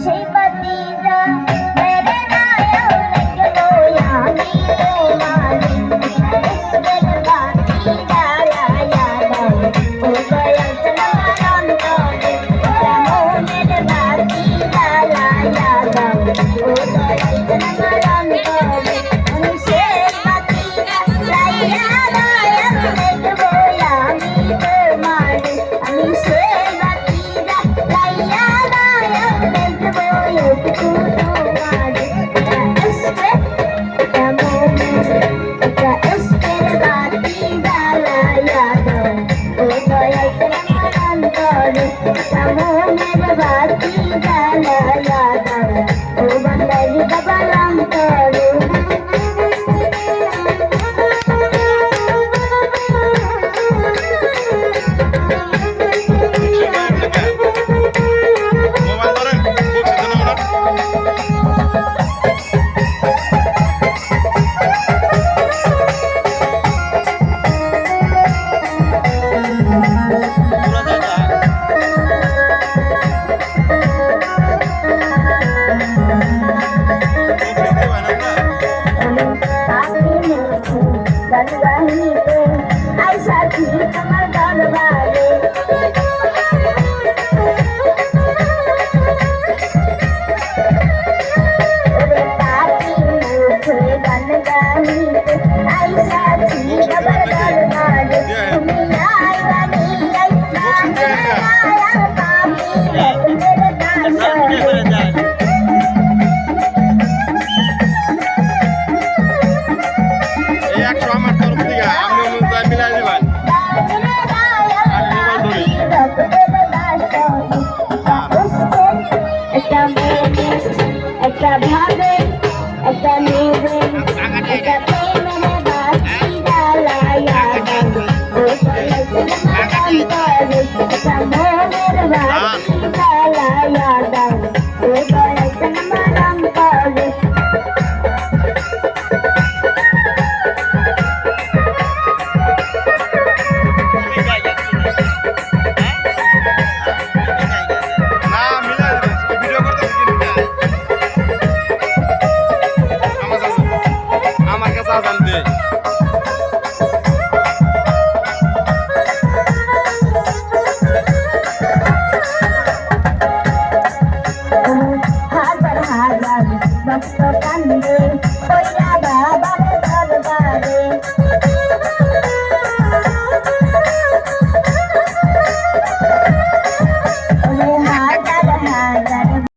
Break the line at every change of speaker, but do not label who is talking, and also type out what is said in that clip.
সেই বাতিটা মেরে নায়াও দেখবো আমি তোমারে ইশকের বাতি জ্বালায়া দাও ও দয়াল তোমার অন্তরে মনের বাতি জ্বালায়া দাও ও দয়াল তোমার অন্তরে সেই বাতিটা জ্বালায়া দাও দেখবো আমি তোমারে আমি সেই বাতিটা জ্বালায়া দাও দেখবো একটু তোমারে ইশকের বাতি জ্বালায়া দাও ও দয়াল তোমার অন্তরে মনের বাতি জ্বালায়া দাও ও বান্দারি বাবার অন্তরে দরবারিতে আই সাথী তোমার দরবারে ওরে পাখি মুখে গান গাইতে আই সাথী তোমার দরবারে তুমি আই রানী আই মায়া পাখি মেরে দাসরে একটা ভাবে একটা নেবে একটা প্রেমের বাতি জ্বালায়া দাও ও দয়াল তোমার অন্তরে একটা মনের বাতি জ্বালায়া দাও ও দয়াল তোমার অন্তরে হাজার হাজার ভক্ত কান্দে